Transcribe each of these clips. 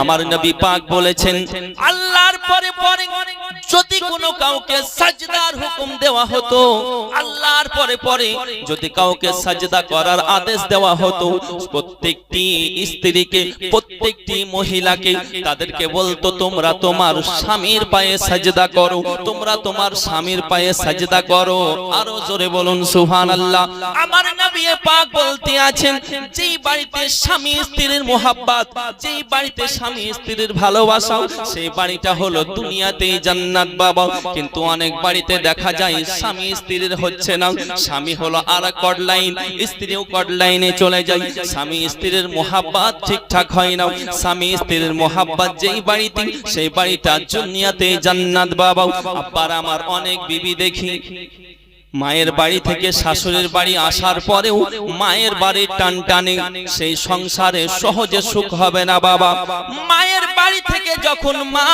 আমার নবী পাক বলেছেন আল্লাহর পরে পরে যদি কোনো কাউকে সাজদার হুকুম দেওয়া হতো, আল্লাহর পরে পরে যদি কাউকে সাজদা করার আদেশ দেওয়া হতো, প্রত্যেকটি স্ত্রীকে প্রত্যেকটি মহিলাকে তাদেরকে বলতো তোমরা তোমার স্বামীর পায়ে সাজদা করো, তোমরা তোমার স্বামীর পায়ে সাজদা করো। আরো জোরে বলুন সুবহানাল্লাহ। আমার নবী পাক বলতে আছেন যেই বাড়িতে স্বামী স্ত্রীর মোহাব্বত, যেই বাড়িতে স্বামী স্ত্রীর ভালোবাসা, সেই বাড়িটা হলো দুনিয়াতেই জান্নাত বাবা। কিন্তু অনেক বাড়িতে দেখা যায় স্বামী স্ত্রীর হচ্ছে না, স্বামী হলো আরেক কড লাইন, স্ত্রীও কড লাইনে চলে যায়, স্বামী স্ত্রীর মোহাব্বত ঠিকঠাক হয় না। স্বামী স্ত্রীর মোহাব্বত যেই বাড়িতে, সেই বাড়িটা দুনিয়াতেই জান্নাত বাবা। আব্বার আমার অনেক বিবি দেখি মায়ের বাড়ি থেকে শাশুড়ির বাড়ি আসার পরেও মায়ের বাড়ির টান টানে, সেই সংসারে সহজে সুখ হবে না বাবা। মায়ের বাড়ি থেকে যখন মা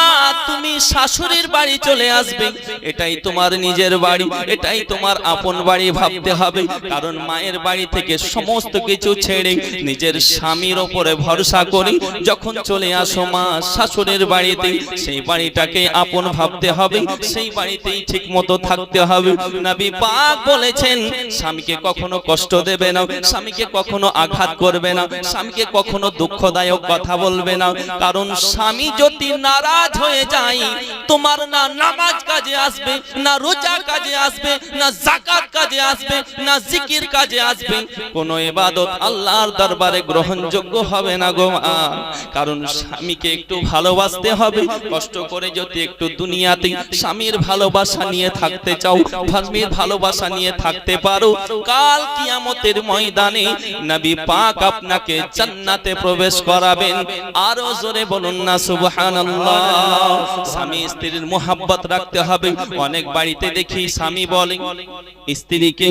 তুমি শাশুড়ির বাড়ি চলে আসবে, এটাই তোমার নিজের বাড়ি, এটাই তোমার আপন বাড়ি ভাবতে হবে। কারণ মায়ের বাড়ি থেকে সমস্ত কিছু ছেড়ে নিজের স্বামীর ওপরে ভরসা করে যখন চলে আসো মা শাশুড়ির বাড়িতে, সেই বাড়িটাকে আপন ভাবতে হবে, সেই বাড়িতেই ঠিক মতো থাকতে হবে। নবী পাক বলেছেন স্বামীকে কখনো কষ্ট দেবে না, স্বামীকে কখনো আঘাত করবে না, স্বামীকে কখনো দুঃখদায়ক কথা বলবে না। কারণ স্বামী যদি নারাজ হয়ে যায়, তোমার না নামাজ কাজে আসবে, না রোজা কাজে আসবে, না যাকাত কাজে আসবে, না জিকির কাজে আসবে, কোনো ইবাদত আল্লাহর দরবারে গ্রহণযোগ্য হবে না গো মা। কারণ স্বামীকে একটু ভালোবাসতে হবে, কষ্ট করে যদি একটু দুনিয়াতে স্বামীর ভালোবাসা নিয়ে থাকতে চাও, স্বামীর ভালোবাসা নিয়ে থাকতে পারো, কাল কিয়ামতের ময়দানে নবী পাক আপনাকে জান্নাতে প্রবেশ করাবেন। আরো জোরে বলুন না সুবহানাল্লাহ। স্বামী স্ত্রীর মোহাব্বত রাখতে হবে। অনেক বাড়িতে দেখি স্বামী বলে স্ত্রীকে,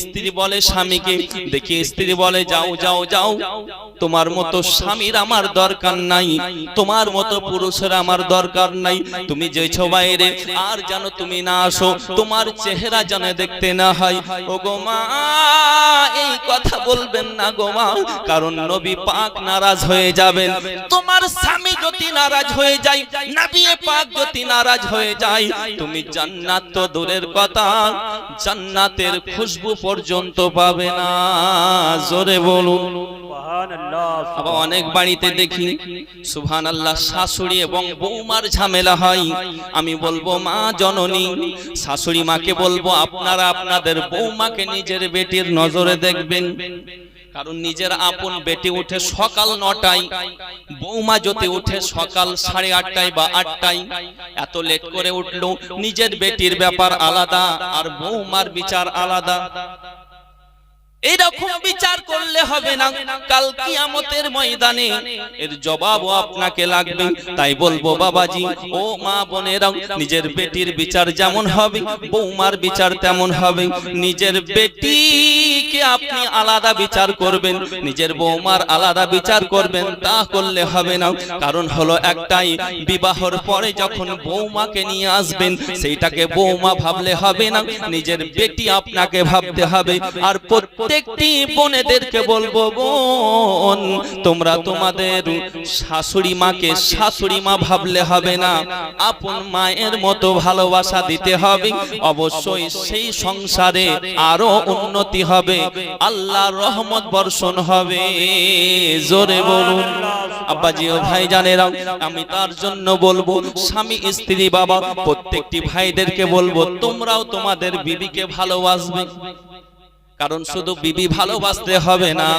স্ত্রী বলে স্বামীকে, দেখি স্ত্রী বলে যাও যাও যাও, তোমার মতো স্বামীর আমার দরকার নাই, তোমার মতো পুরুষের আমার দরকার নাই, তুমি যেছো বাইরে আর জানো তুমি না আসো, তোমার চেহারা জানে দেখতে না হয়। ও গো মা এই কথা বলবেন না গো মা, কারণ নবী পাক নারাজ হয়ে যাবেন। তোমার স্বামী যদি নারাজ হয়ে যায়, নবী পাক যদি নারাজ হয়ে যায়, তুমি জান্নাত তো দূরের কথা, জান্নাতের খুশবু পর্যন্ত পাবে না। জোরে বলুন সুবহানাল্লাহ। আবার অনেক বাড়িতে দেখি সুবহানাল্লাহ শাশুড়ি এবং বৌমার ঝামেলা হয়। আমি বলবো মা জননী, শাশুড়ি মাকে বলবো আপনারা আপনাদের বৌমাকে নিজের বেটির নজরে দেখবেন। কারণ নিজের আপন বেটি উঠে সকাল 9টায়, বৌমা যদি উঠে সকাল 8:30 বা 8টায়, এত লেট করে উঠলো, নিজের বেটির ব্যাপার আলাদা আর বৌমার বিচার আলাদা। এরকম বিচার করলে হবে না, কাল কিয়ামতের ময়দানে এর জবাবও আপনাকে লাগবে। তাই বলবো বাবাজি ও মা বোনেরা, নিজের বেটির বিচার যেমন হবে বৌমার বিচার তেমন হবে। নিজের বেটিকে আপনি আলাদা বিচার করবেন, নিজের বৌমার আলাদা বিচার করবেন, তা করলে হবে না। কারণ হলো একটাই, বিবাহর পরে যখন বৌমাকে নিয়ে আসবেন সেইটাকে বৌমা ভাবলে হবে না, নিজের বেটি আপনাকে ভাবতে হবে। আর প্রত্যেকটি বোনেদেরকে বলবো বোন, তোমরা তোমাদের শাশুড়ি মাকে শাশুড়ি মা ভাবলে হবে না, আপন মায়ের মতো ভালোবাসা দিতে হবে। অবশ্যই সেই সংসারে আরো উন্নতি হবে, আল্লাহর রহমত বর্ষণ হবে। জোরে বলুন আব্বাজি ও ভাইজানেরা, আমি তার জন্য বলবো স্বামী স্ত্রী বাবা প্রত্যেকটি ভাইদেরকে বলবো তোমরাও তোমাদের বিবিকে ভালোবাসবে। কারণ শুধু বিবি ভালোবাসতে হবে না,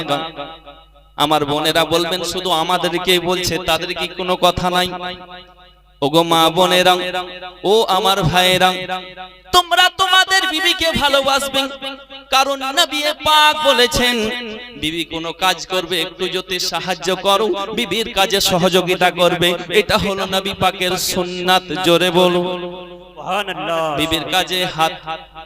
আমার বোনেরা বলবেন শুধু আমাদেরকে বলছে, তাদের কি কোনো কথা নাই? ওগো মা বোনেরা, ও আমার ভাইয়েরা, তোমরা তোমাদের বিবিকে ভালোবাসবে। কারণ নবী পাক বলেছেন বিবি কোনো কাজ করবে একটু যদি সাহায্য করো, বিবির কাজে সহযোগিতা করবে, এটা হলো নবী পাকের সুন্নাত। জোরে বলো বিবির কাজে হাত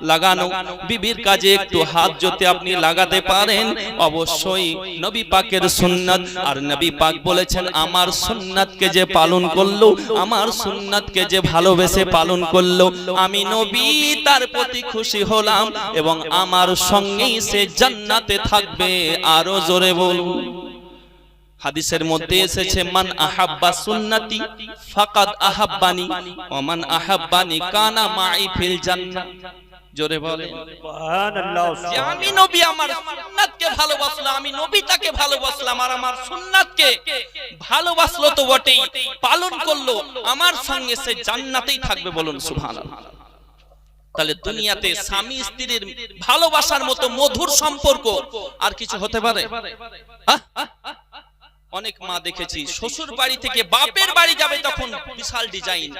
লাগানো, বিবির কাজে একটু হাত যদি আপনি লাগাতে পারেন, অবশ্যই নবী পাকের সুন্নাত। আর নবী পাক বলেছেন আমার সুন্নাতকে যে পালন করলো, আমার সুন্নাতকে যে ভালোবেসে পালন করলো, আমি নবী তার প্রতি খুশি হলাম এবং আমার সঙ্গেই সে জান্নাতে থাকবে। আরো জোরে বলুন হাদিসের মধ্যে এসেছে মান আহাব্বা সুন্নতি ফাকাদ আহাব্বানি ওয়া মান আহাব্বানি কানা মাই ফিল জান্নাহ। জোরে বলেন সুবহানাল্লাহ। যে আমি নবী আমার সুন্নাতকে ভালোবাসলো, আমি নবী তাকে ভালোবাসলাম, আর আমার সুন্নাতকে ভালোবাসলো তো বটেই, পালন করলো, আমার সঙ্গে সে জান্নাতেই থাকবে। বলুন সুবহানাল্লাহ। তাহলে দুনিয়াতে স্বামী স্ত্রীর ভালোবাসার মতো মধুর সম্পর্ক আর কিছু হতে পারে? অনেক মা দেখেছি শ্বশুর বাড়ি থেকে বাপের বাড়ি যাবে তখন বিশাল ডিজাইন,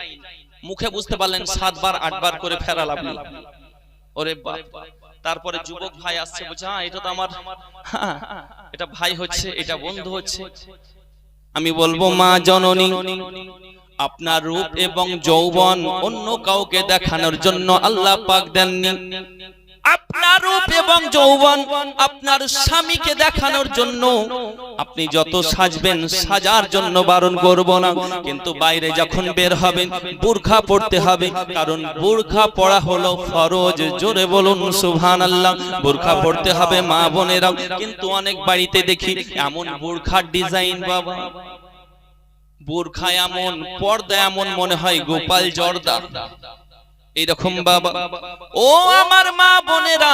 মুখে বুঝতে পারলেন 7 বার 8 বার করে ফেরা লাগলো। ওরে বাপ। তারপরে যুবক ভাই আসছে, বলছে হ্যাঁ এটা তো আমার, হ্যাঁ এটা ভাই হচ্ছে, এটা বন্ধু হচ্ছে। আমি বলবো মা জননী, আপনার রূপ এবং যৌবন অন্য কাউকে দেখানোর জন্য আল্লাহ পাক দেননি। আপনার রূপ এবং যৌবন আপনার স্বামীকে দেখানোর জন্য আপনি যত সাজবেন সাজার জন্য বারণ করব না, কিন্তু বাইরে যখন বের হবেন বুরখা পড়তে হবে, কারণ বুরখা পড়া হলো ফরজ। জোরে বলুন সুবহানাল্লাহ। বুরখা পড়তে হবে মা বোনেরা। কিন্তু অনেক বাড়িতে দেখি এমন বুরখার ডিজাইন, বাবা বুরখা এমন, পর্দা এমন, মনে হয় গোপাল জর্দা এইরকম। বাবা ও আমার মা বোনেরা,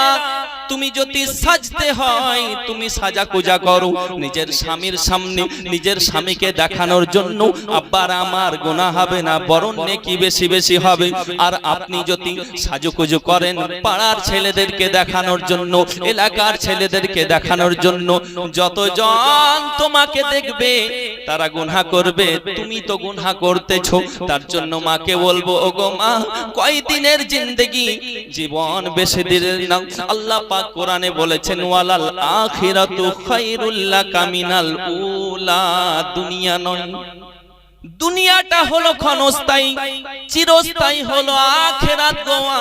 তুমি যদি সাজতে হয় তুমি সাজা কুজা করো নিজের স্বামীর সামনে, নিজের স্বামীকে দেখানোর জন্য। আব্বার আমার গুনাহ হবে না, বরং নেকি বেশি বেশি হবে। আর আপনি যদি সাজুকুজু করেন পাড়ার ছেলেদেরকে দেখানোর জন্য, এলাকার ছেলেদেরকে দেখানোর জন্য, যতজন তোমাকে দেখবে তারা গুনাহ করবে, তুমি তো গুনাহ করতেছো। তার জন্য মাকে বলবো, ওগো মা কয়দিনের জিন্দেগি, জীবন বেশি দিনের না। আল্লাহ পাক কোরআনে বলেছেন ওয়ালাল আখিরাতু খায়রুল লাকা মিনাল উলা। দুনিয়া নয়, দুনিয়াটা হলো ক্ষণস্থায়ী, চিরস্থায়ী হলো আখিরাত গোয়া।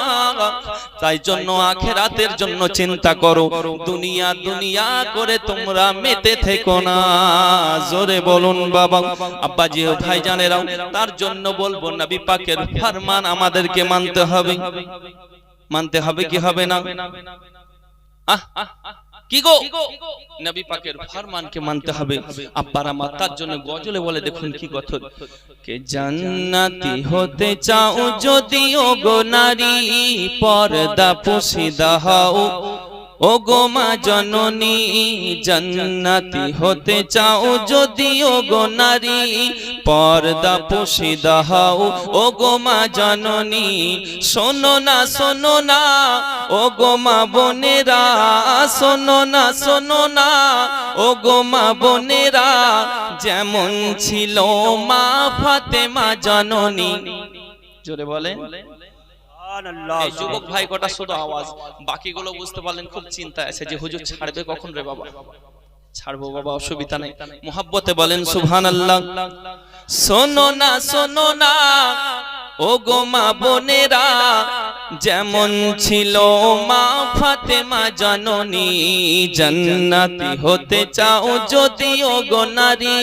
তাই জন্য আখিরাতের জন্য চিন্তা করো, দুনিয়া দুনিয়া করে তোমরা মেতে থেকো না। জোরে বলুন বাবা। আব্বাজি ও ভাইজানেরাও, তার জন্য বলবো নবী পাকের ফরমান আমাদেরকে মানতে হবে। মানতে হবে কি হবে না? কি গো, নবী পাকের ফরমানকে মানতে হবে। আব্বার আমার তার জন্য গজলে বলে, দেখুন কি কথা, কে জান্নাতি হতে চাও যদি ও গো নারী, পর্দা পোশিদা হও ও গো মা জননী। জান্নাতি হতে চাও যদি ও গো নারী, পর্দা পোশিদা হও ও গো মা জননী। শোনো না শোনো না ও গো মা বোনেরা, শোনো না শোনো না ও গো মা বোনেরা, যেমন ছিল মা ফাতেমা জননী। জোরে বলেন। এই যুবক ভাই কটা শুধু আওয়াজ, বাকিগুলো বুঝতে পারলেন খুব চিন্তা আছে যে হুজুর ছাড়বে কখন রে বাবা। ছাড়বো বাবা, অসুবিধা নেই, মুহাব্বতে বলেন সুবহানাল্লাহ। শোনো না শোনো না ও গো মা বোনেরা, যেমন ছিল মা ফাতেমা জননী। জান্নাতি হতে চাও যদি ও গো নারী,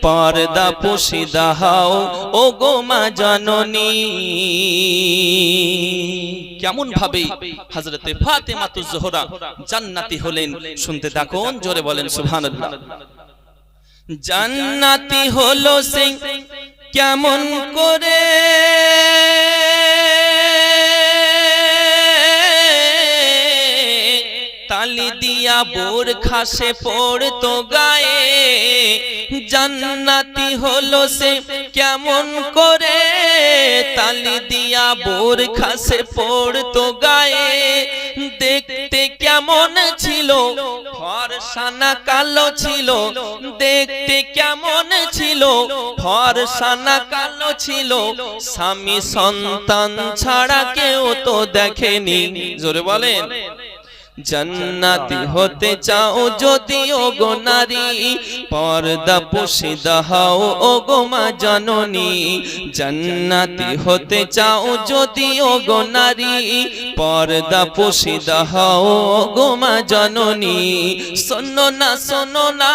পর্দা পোশিদা হও ও গো মা জননী। কেমন ভাবে হযরতে ফাতেমাতুজ জোহরা জান্নাতি হলেন, শুনতে থাকুন, জোরে বলেন সুবহানাল্লাহ। জান্নাতি হলো সে কেমন করে, তালি দিয়া বোরখা সে পড়তো গায়ে। জান্নাতি হলো সে কেমন করে, তালি দিয়া বোরখা সে পড়তো গায়ে। দেখতে কেমন ছিল, ফর্সা না কালো ছিল, দেখতে কেমন ছিল, ফর্সা না কালো ছিল। স্বামী সন্তান ছাড়া কেউ তো দেখেনি। জোরে বলেন। জান্নাতি হতে চাও যদি ও গো নারী, পর্দা পোশিদা হও ও গো মা জননী। জান্নাতি হতে চাও যদি ও গো নারী, পর্দা পোশিদা হও ও গো মা জননী। শোনো না শোনো না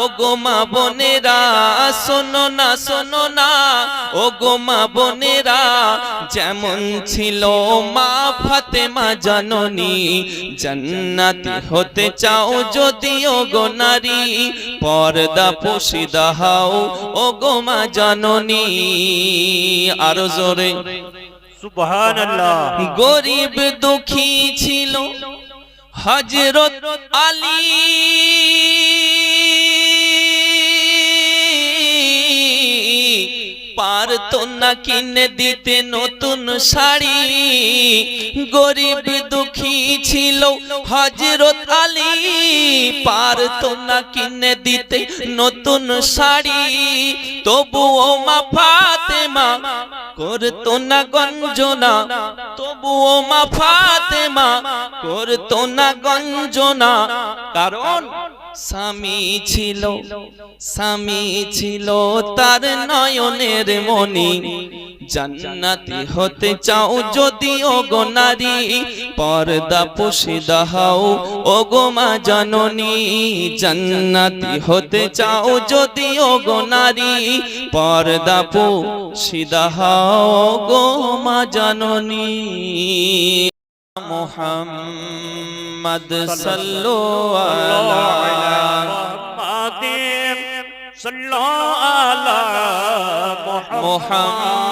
ও গো মা বোনেরা, শোনো না শোনো না ও গো মা বোনেরা, যেমন ছিল মা ফাতেমা জননী। জান্নাতি হতে চাও যদি ওগো নারী পর্দা পোশিদা হও ওগো মা জননী আরো জোরে সুবহানাল্লাহ গরিব দুঃখী ছিল হযরত আলী পারতো না কিনে দিতে নতুন শাড়ি গরিব দুঃখী ছিল হযরত আলী পারতো না কিনে দিতে নতুন শাড়ি তবুও মা ফাতেমা করতো না গঞ্জনা তবুও মা ফাতেমা করতো না গঞ্জনা কারণ স্বামী ছিল তার নয়নের মনি জান্নাতি হতে চাও যদি ওগো নারী পর্দা পোশিদা হও ওগো মা জননী জান্নাতি হতে চাও যদি ওগো নারী পর্দা পোশিদা হও ওগো মা জননী মুহাম্মদ সাল্লাল্লাহু আলাইহি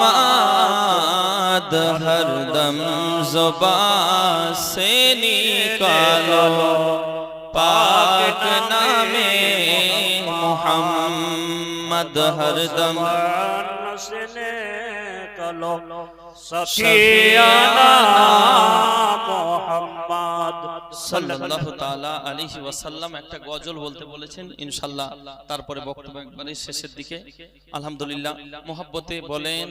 मुहम्मद हरदम ज़ुबान से निकालो पाक नामे मुहम्मद हरदम से निकालो सफियाना मुहम्मद সাল্লাল্লাহু তাআলা আলাইহি ওয়াসাল্লাম একটা গজল বলতে বলেছেন ইনশাআল্লাহ তারপরে বক্তব্য একবারে শেষের দিকে আলহামদুলিল্লাহ মোহাব্বতে বলেন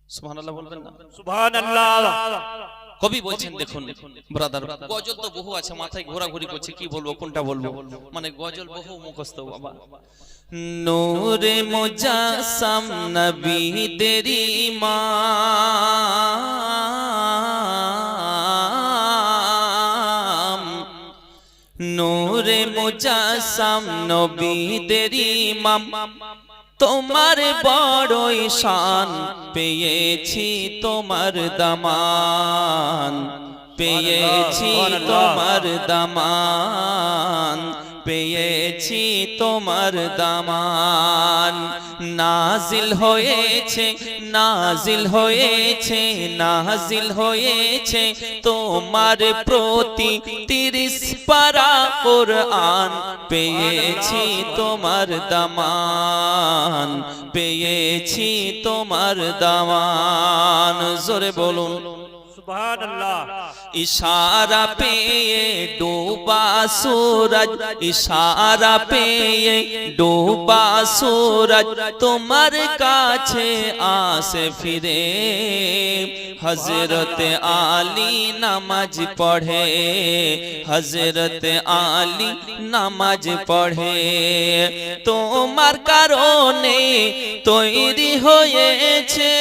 সুবহানাল্লাহ বলবেন না সুবহানাল্লাহ কবি বলছেন দেখুন ব্রাদার গজল তো বহু আছে মাথায় ঘোরাঘুরি করছে কি বলবো কোনটা বলবো মানে গজল বহু মুখস্থ বাবা নূরে মুজাসসাম নবী তেরি ইমাম নূরে মুজাসসাম নবী তেরি ইমাম তোমার বড়ই শান পেয়েছি তোমার দামান পেয়েছি তোমার দামান পেয়েছি তোমার দামান নাজিল হয়েছে নাজিল হয়েছে নাজিল হয়েছে তোমার প্রতি 30 পারা কুরআন পেয়েছি তোমার দামান পেয়েছি তোমার দামান জোরে বলুন সুবহানাল্লাহ इशारा पे डूबा सूरज इशारा पे डूबा सूरज तुम्हार काछे आसे फिरे हजरत आली नमाज पढ़े हजरत आली नमाज पढ़े তোমার কারণে তৈরি হয়েছে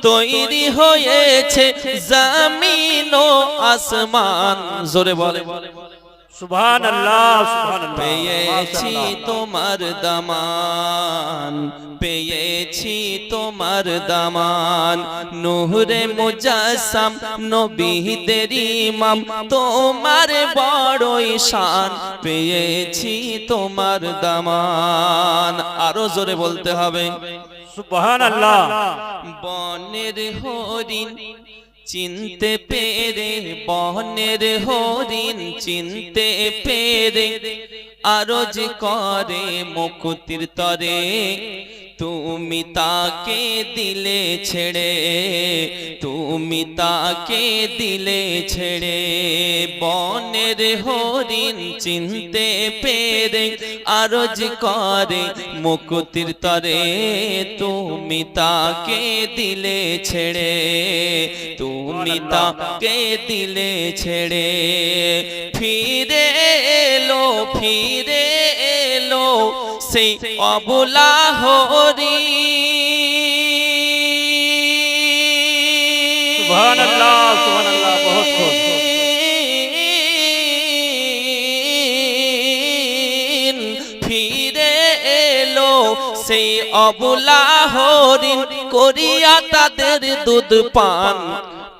তৈরি হয়েছে জমিন ও আসমান জোরে বলে সুবহানাল্লাহ সুবহানাল্লাহ পেয়েছি তোমার দামান পেয়েছি তোমার দামান নূরে মুজাসসাম নবীদের ইমাম তোমার বড়ই শান পেয়েছি তোমার দামান আরো জোরে বলতে হবে সুবহানাল্লাহ বনের হরিণ চিনতে পেরে বনের হরিণ চিনতে পেরে আরজ করে মুকুতির তরে তুমি তাকে দিলে ছেড়ে তুমি তাকে দিলে ছেড়ে বনের হরিণ চিনতে পেরে আরজ করে মুকুতির তরে তুমি তাকে দিলে ছেড়ে তুমি তাকে দিলে ছেড়ে ফিরে এলো সেই অবলা হরি সুবহানাল্লাহ সুবহানাল্লাহ বহুত খুব সেই অবলা হরিণ করিয়া তাদের দুধ পান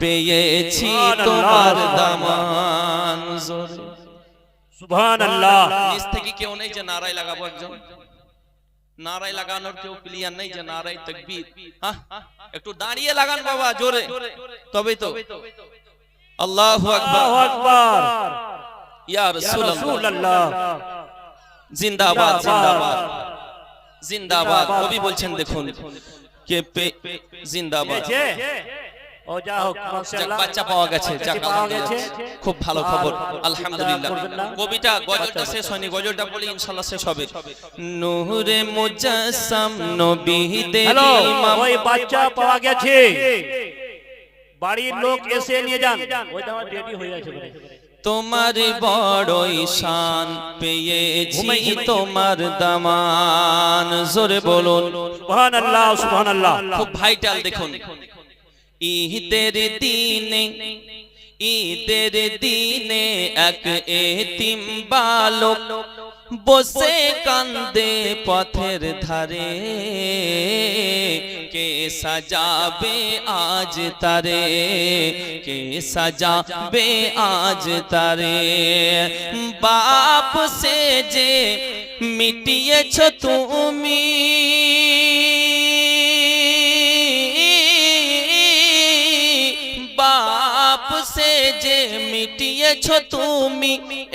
পেয়েছি তোমার দামান। জোরে সুবহানাল্লাহ। নিচ থেকে কেউ নেই যে নারাই লাগাবো, একজন নারাই লাগানোর কেউ ক্লিয়ার নেই যে নারাই তাকবীর? একটু দাঁড়িয়ে লাগান বাবা জোরে, তবেই তো। আল্লাহু আকবার, আল্লাহু আকবার। ইয়া ইয়া রাসূলুল্লাহ, রাসূলুল্লাহ, জিন্দাবাদ জিন্দাবাদ জিন্দাবাদ। কবি বলছেন দেখুন কে জিন্দাবাদ। পেয়েছে? ও যা হোক, যাক, মাশাআল্লাহ, বাচ্চা পাওয়া গেছে, যাক বাচ্চা পাওয়া গেছে। আলহামদুলিল্লাহ, খুব ভালো খবর, আলহামদুলিল্লাহ। করবেন না? কবিটা গজলটা শেষ হয়নি, গজলটা বলি ইনশাআল্লাহ শেষ হবে। নূরে মুজাসসাম নবীদের হ্যালো, ইমাম, ওই বাচ্চা পাওয়া গেছে, বাড়ির লোক এসে নিয়ে যান। ওই তো আমার রেডি হয়ে আছে বলে। তোমার বড়ই শান পেয়েছি তোমার দামান। জোরে বলুন সুবহানাল্লাহ, সুবহানাল্লাহ। খুব ভাইটাল দেখুন। ঈদের দিনে, ঈদের দিনে এক এতিম বালক বসে কান্দে পথের ধারে, কে সাজাবে আজ তারে, কে সাজাবে আজ তারে। বাপ সে যে মিটিয়েছ তুমি, বাপ সে যে মিটিয়েছ তুমি,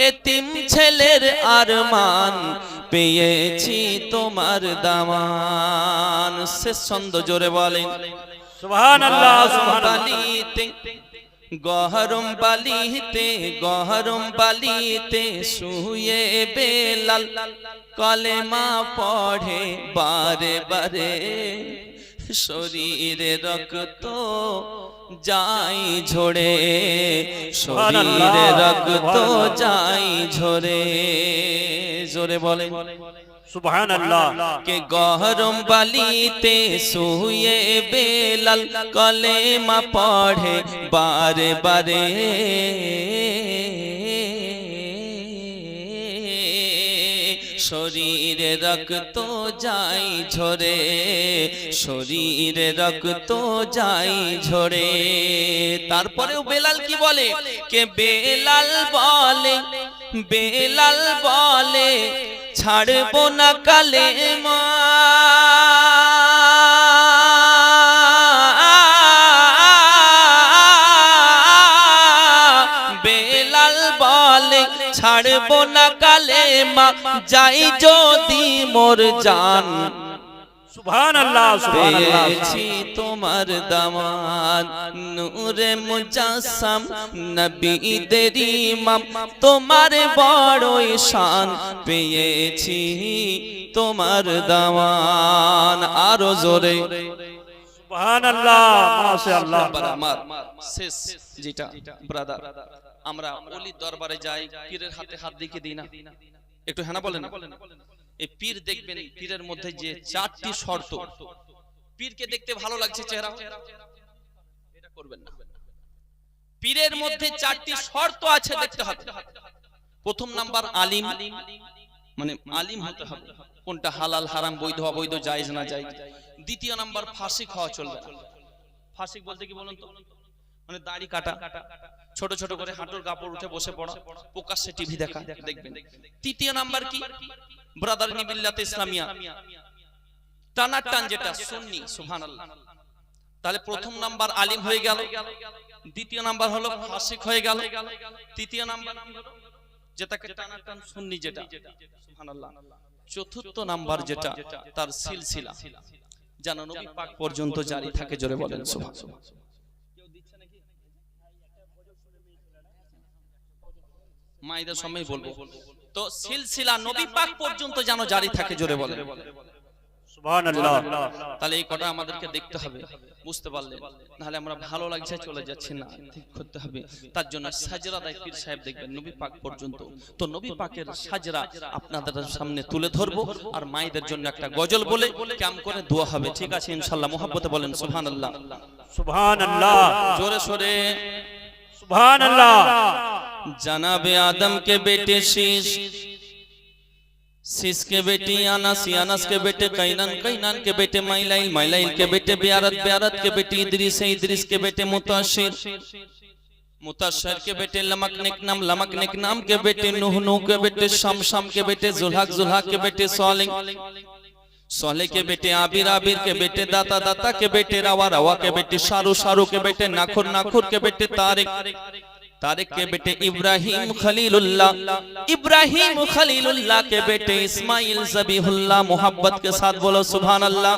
এতিম ছেলের আরমান পেয়েছি তোমার দামান। শেষ ছন্দ জোরে বলেন সুবহানাল্লাহ, সুবহানাল্লাহ। বালিতে গহরম বালিতে, গহরম বালিতে শুয়ে বেলাল কলেমা পড়ে বারে বারে, শরীরে রক্ত যাই ঝরে, শরীরে রক্ত যাই ঝরে। জোরে বলেন সুবহানাল্লাহ। কে গহরম বালিতে শুয়ে বেলাল কলেমা পড়ে বারে বারে, শরীরে রক্ত যাই ঝরে, শরীরে রক্ত যাই ঝরে। তারপরেও বেলাল কি বলে? কে বেলাল বলে, বেলাল বলে ছাড়বো না কালেমা, বেলাল বলে ছাড়বো না কালেমা, যাই যদি মোর জান সুবহানাল্লাহ, সুবহানাল্লাহ। পেয়েছি তোমার দামান। নূরে মুজাসসাম নবীদের ইমাম, তোমার বড়ই শান পেয়েছি তোমার দামান। আরো জোরে সুবহানাল্লাহ, মাশাআল্লাহ। আমার শেষ যেটা ব্রাদার, আমরা ওলি দরবারে যাই, পীরের হাতে হাত দিকে দিই না, একটু হ্যাঁ না বলেন না? এই পীর দেখবেন, পীরের মধ্যে যে চারটি শর্ত, পীরকে দেখতে ভালো লাগছে চেহারা, এটা করবেন না। পীরের মধ্যে চারটি শর্ত আছে, দেখতে হবে। প্রথম নাম্বার আলিম, মানে আলিম হতে হবে, কোনটা হালাল হারাম, বৈধ অবৈধ, জায়েজ না জায়েজ। দ্বিতীয় নাম্বার ফাসিক হওয়া চলবে না। ফাসিক বলতে কি বলুন তো? মানে দাড়ি কাটা, ছোট ছোট করে হাঁটুর কাপড় উঠে বসে পড়া, প্রকাশ্যে টিভি দেখা, দেখবেন। তৃতীয় নাম্বার কি? ব্রাদারনি বিল্লাতে ইসলামিয়া, টানার টান যেটা সুন্নি। সুবহানাল্লাহ। তাহলে প্রথম নাম্বার আলিম হয়ে গেল, দ্বিতীয় নাম্বার হলো ফাসিক হয়ে গেল, তৃতীয় নাম্বার যেটাকে টানার টান সুন্নি যেটা। সুবহানাল্লাহ। চতুর্থ নাম্বার যেটা, তার সিলসিলা যেন নবী পাক পর্যন্ত জারি থাকে। জোরে বলেন সুবহানাল্লাহ। মাইদের সময় বলবো তো, সিলসিলা নবী পাক পর্যন্ত যেন জারি থাকে। জোরে বলেন সুবহানাল্লাহ। তাহলে এই কথা আমাদেরকে দেখতে হবে, বুঝতে পারলেন? নাহলে আমরা ভালো লাগছে চলে যাচ্ছি না, ঠিক করতে হবে। তার জন্য সাজরা দেয় পীর সাহেব, দেখবেন নবী পাক পর্যন্ত। তো নবী পাকের সাজরা আপনাদের সামনে তুলে ধরবো, আর মায়েদের জন্য একটা গজল বলে কাম করে দোয়া হবে, ঠিক আছে ইনশাআল্লাহ? মুহাব্বতে বলেন সুবহানাল্লাহ, সুবহানাল্লাহ, জোরে সোরে সুবহানাল্লাহ। জানাবে আদম के बेटे शीश, सीस के बेटी अनस, अनस के बेटे कैनान, कैनान के बेटे माइलाइल, माइलाइल के बेटे बियारत, बियारत के बेटे इद्रिस, इद्रिस के बेटे मुताशिर, मुताशिर के बेटे लमक नेकनाम, लमक नेकनाम के बेटे नूह, नूह के बेटे शम, शम के बेटे जुल्हक, जुल्हक के बेटे सोलेह, सोलेह के बेटे आबिर, आबिर के बेटे दाता, दाता के बेटे रवा, रवा के बेटे शारू, शारू के बेटे नाखुर, नाखुर के बेटे तारिक, तारिक के बेटे इब्राहिम खलीलुल्लाह, इब्राहिम खलीलुल्लाह के बेटे इस्माइल ज़बीहुल्लाह। मोहब्बत के साथ बोलो सुभान अल्लाह।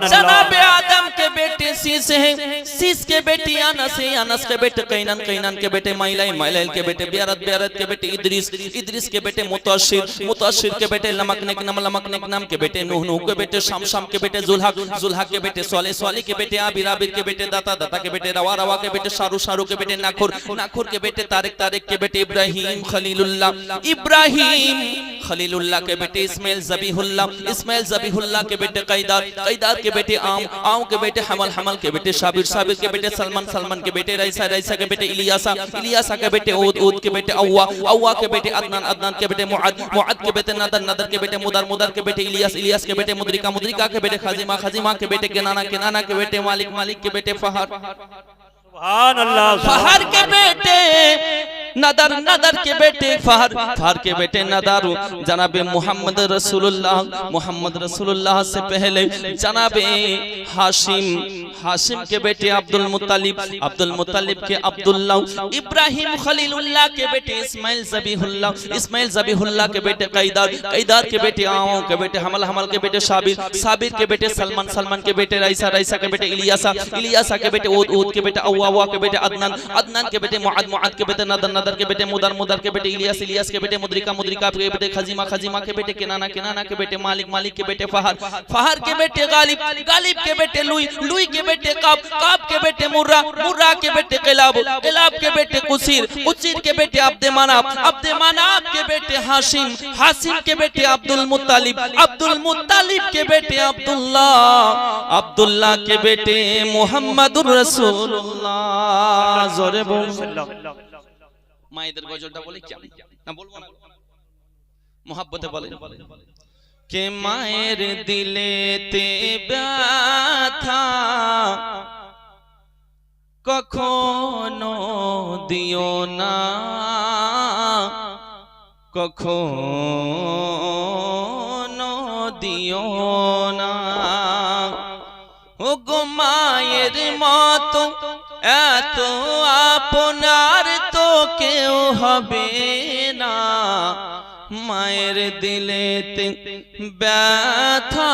जनाब आदम के बेटे सीस हैं, सीस के बेटे अनस हैं, अनस के बेटे कैनान, कैनान के बेटे माइलाइल, माइलाइल के बेटे बियारत, बियारत के बेटे इद्रिस, इद्रिस के बेटे मुताशिर, मुताशिर के बेटे लमक नेकनाम, लमक नेकनाम के बेटे नूह, नूह के बेटे शम, शम के बेटे जुल्हक, जुल्हक के बेटे सोलेह, सोलेह के बेटे आबिर, आबिर के बेटे दाता, दाता के बेटे रवा, रवा के बेटे शारू, शारू के बेटे नाखुर, नाखुर के बेटे तारिक, तारिक के बेटे इब्राहिम खलीलुल्लाह, इब्राहिम खलीलुल्लाह के बेटे इस्माइल ज़बीहुल्लाह, इस्माइल ज़बीहुल्लाह के बेटे कैदार, कैदार के बेटे आम, आम के बेटे हमल, हमल के बेटे शाबिर, शाबिर के बेटे सलमान, सलमान के बेटे रईसा, रईसा के बेटे इलियासा, इलियासा के बेटे ऊद, ऊद के बेटे अव्वा, अव्वा के बेटे अदनान, अदनान के बेटे मुआद, मुआद के बेटे नदर, नदर के बेटे मुदर, मुदर के बेटे इलियास, इलियास के बेटे मुद्रिका, मुद्रिका के बेटे खाजिमा, खाजिमा के बेटे केनाना, केनाना के बेटे मालिक, मालिक के बेटे फहर, सुभान अल्लाह। फहर के बेटे नदर, नदर के बेटे फहर, फहर के बेटे नदर। जनाबे मोहम्मद रसूलुल्लाह, मोहम्मद रसूलुल्लाह से पहले जनाबे हाशिम, हाशिम के बेटे अब्दुल मुत्तलिब, अब्दुल मुत्तलिब के अब्दुल्लाह, इब्राहिम खलीलुल्लाह के बेटे इस्माइल ज़बीहुल्लाह, इस्माइल ज़बीहुल्लाह के बेटे कैदार, कैदार के बेटे आओ के बेटे हमल, हमल के बेटे शाबिर, शाबिर के बेटे सलमान, सलमान के बेटे रईसा, रईसा के बेटे इलियासा, इलियासा के बेटे ऊद, ऊद के बेटे अव्वा, अव्वा के बेटे अदनान, अदनान के बेटे मुआद, मुआद के बेटे नदर, नदर के बेटे मुदर, मुदर के बेटे इलियास, इलियास के बेटे मुद्रिका, मुद्रिका के बेटे खजीमा, खजीमा के बेटे केनाना, केनाना के बेटे मालिक, मालिक के बेटे फहर, फहर के बेटे गालिब, गालिब के बेटे लुई, लुई के बेटे काब, काब के बेटे मुर्रा, मुर्रा के बेटे क़िलाब, क़िलाब के बेटे कुसीर, कुसीर के बेटे अब्दे मनाफ, अब्दे मनाफ के बेटे हाशिम, हाशिम के बेटे अब्दुल मुत्तलिब, अब्दुल मुत्तलिब के बेटे अब्दुल्लाह, अब्दुल्लाह के बेटे मुहम्मदुर रसूलुल्लाह। जोरे बोल माয়েদের গজলটা বলি কি না বলবো না মোহাব্বতে বলে কে মায়ের দিলেতে ব্যথা কখনো দিও না, কখনো দিও না, ও গো মায়ের মতো এত আপনার তো কেউ হবে না, মায়ের দিলেতে ব্যথা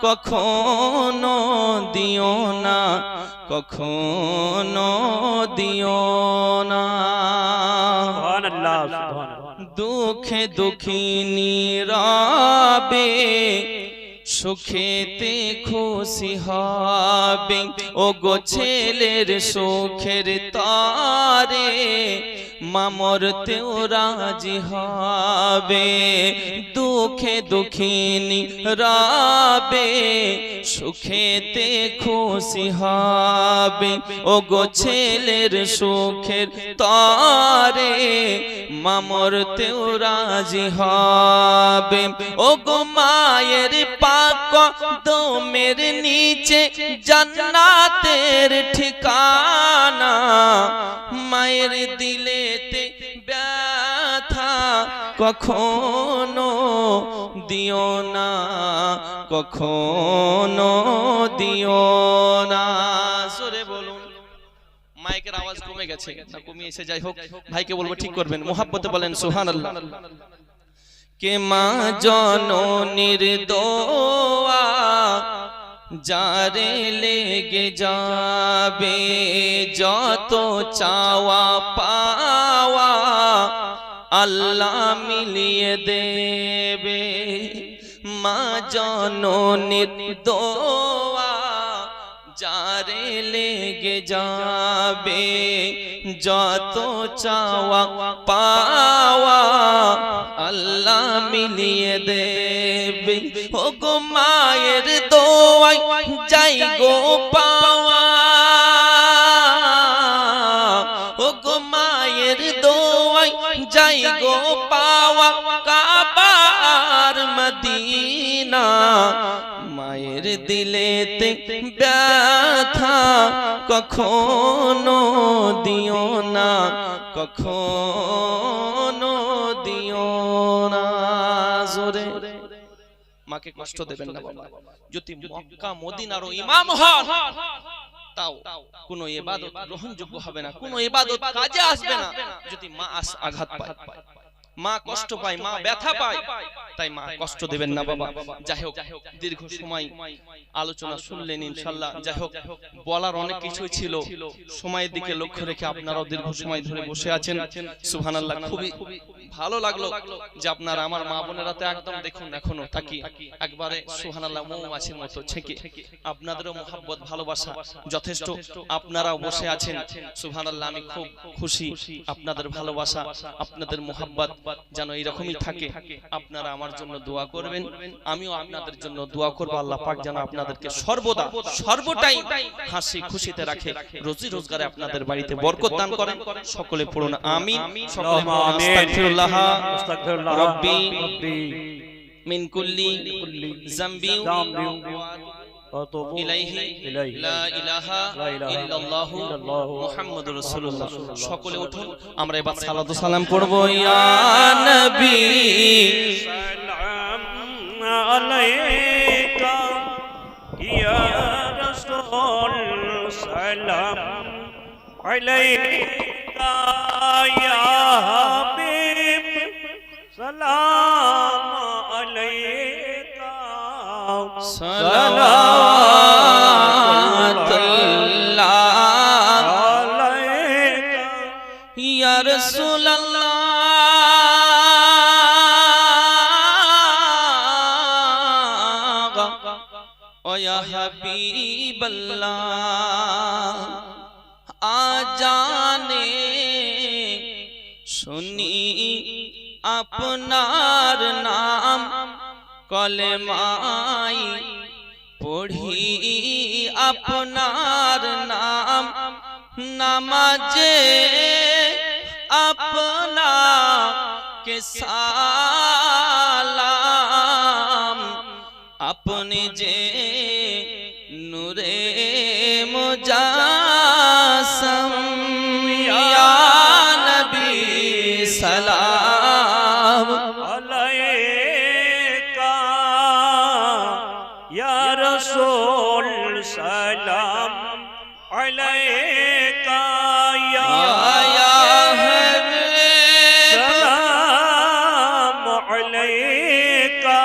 কখনো দিও না, কখনো দিও না। সুবহানাল্লাহ, সুবহানাল্লাহ। দুঃখে দুঃখিনী রবে সুখেতে খুশি হবে, ও গো ছেলের সুখের তারে মামরতেও রাজি হবে। দুঃখে দুঃখিনী রবে সুখেতে খুশি হবে, ও গো ছেলের সুখের তারে মামরতেও রাজি হবে। ও গো মায়ের কদমের নিচে জান্নাতের ঠিকানা, মায়ের দিলেতে ব্যথা কখনো দিও না, কখনো দিও না। জোরে বলুন। মাইকের আওয়াজ কমে গেছে না কমিয়ে এসে যাই হোক, ভাইকে বলবো ঠিক করবেন, মুহাব্বতে বলেন সুবহানাল্লাহ। কে মা জননীর দোয়া যারে লেগে যাবে, যত চাওয়া পাওয়া আল্লাহ মিলিয়ে দেবে। মা জননীর দোয়া যারে লেগে যাবে, যত চাওয়া পাওয়া আল্লাহ মিলিয়ে দেবে। ও গো মায়ের দোয়াই যাই গো পাওয়া, ও গো মায়ের দোয়াই যাই গো পাওয়া, কাবা দিলেতে ব্যথা কখনো দিও না, কখনো দিও না। জোরে মাকে কষ্ট দেবেন না বাবা। যদি মক্কা মদিনারও ইমাম হন তাও কোন ইবাদত গ্রহণযোগ্য হবে না, কোন ইবাদত কাজে আসবে না যদি মা আঘাত পায়, মা কষ্ট পায়, মা ব্যথা পায়। তাই মা কষ্ট দেবেন না বাবা। যাই হোক, দীর্ঘ সময় আলোচনা শুনলেন ইনশাআল্লাহ। যাই হোক, বলার অনেক কিছুই ছিল, সময়ের দিকে লক্ষ্য রেখে আপনারাও দীর্ঘ সময় ধরে বসে আছেন। সুবহানাল্লাহ, খুবই ভালো লাগলো যে আপনারা আমার মা বোনেরা তো একদম দেখুন এখনো থাকি একবারে সুবহানাল্লাহ মৌমাছির মতো ছেকে। আপনাদেরও মোহাব্বত ভালোবাসা যথেষ্ট, আপনারাও বসে আছেন। সুবহানাল্লাহ, আমি খুব খুশি। আপনাদের ভালোবাসা, আপনাদের মোহাব্বত যেন এইরকমই থাকে। আপনারা আমার জন্য দোয়া করবেন, আমিও আপনাদের জন্য দোয়া করব। আল্লাহ পাক যেন আপনাদেরকে সর্বদা সর্বটাই হাসি খুশিতে রাখে, রোজি রোজগারে আপনাদের বাড়িতে বরকত দান করেন। সকলে পড়ুন আমিন। সকলে আস্তাগফিরুল্লাহ রাব্বি মিন কুল্লি যামবি ইলাইহি লা ইলাহা ইল্লাল্লাহু মুহাম্মাদুর রাসূলুল্লাহ। সকলে উঠুন, আমরা এবার সালাত ও সালাম পড়ব। ইয়া নবী সালাম আলাইকা, ইয়া রাসূল সালাম আলাইকা, ইয়া হাবিব সালাম আলাইকা, সালাওয়াতুল্লাহ আলাইকা, ইয়া রাসূলুল্লাহ, ও ইয়া হাবিবাল্লাহ। আজানে শুনি আপনার নাম, কলেমাই পড়ি আপনার নাম, নামাজে আপনাকে সালাম। আপনি যে নূরে মুজাসম, ইয়া নবী সালাম আলাইকা, ইয়া রাসূল সালাম আলাইকা, ইয়া হাবিব সালাম আলাইকা,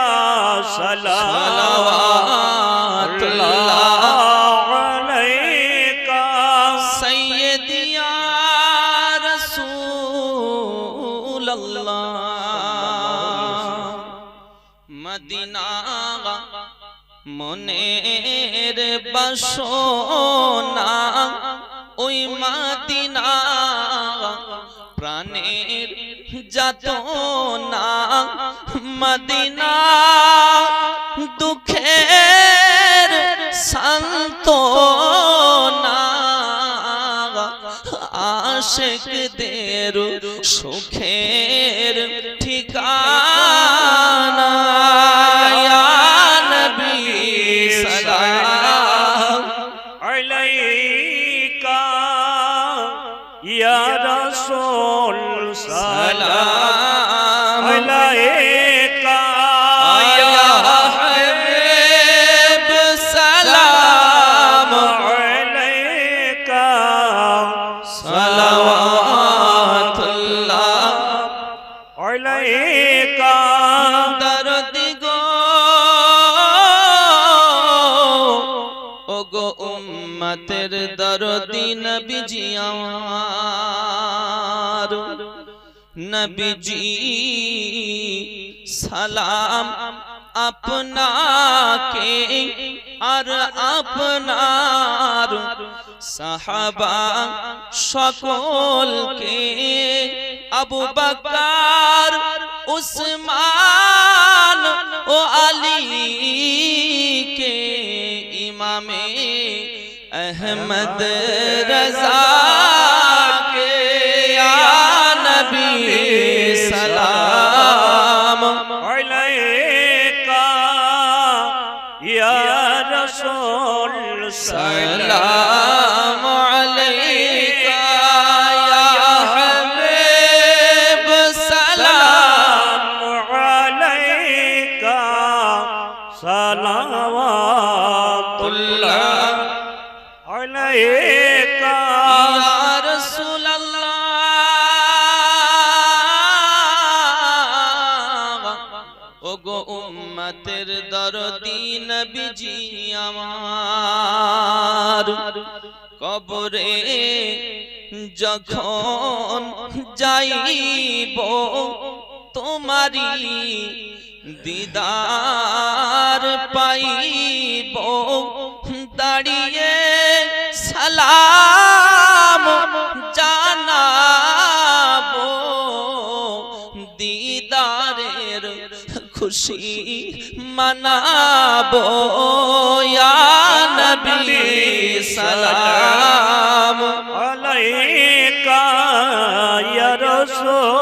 সালাওয়াতুল্লাহ আলাইকা, সাইয়্যিদি ইয়া রাসূলুল্লাহ। মদিনা মনের বাসনা, ওই মদিনা প্রাণের যাতনা, মদিনা দুঃখের সান্ত্বনা, আশিকদের সুখের ঠিকানা। ইয়া নবী সালাম আলাইকা, ইয়া রাসূল সালাম আলাইকা, ইয়া হাবিব সালাম আলাইকা, সালাওয়াতুল্লাহ আলাইকা, দরদি গো ওগো উম্মতের দরদি নবীজি আমার, নবীজি সালাম আপনাকে আর আপনার সাহাবা সকলকে, আবু বকর উসমান ও আলীকে, ইমামে अहमद रजा के या नबी सलाम अलैका या সালাম আলাইকা ইয়া হাবিব সালাম আলাইকা সালাওয়াতুল্লাহ আলাইকা ইয়া রাসূলুল্লাহ ওগো উম্মতের দরদি নবীজি আমার কবরে যখন যাইব তোমারি দিদার পাইব দাঁড়িয়ে সালাম জানাবো দিদারের খুশি মানাবো ইয়া নবী সালাম আলাইকা ইয়া রাসূল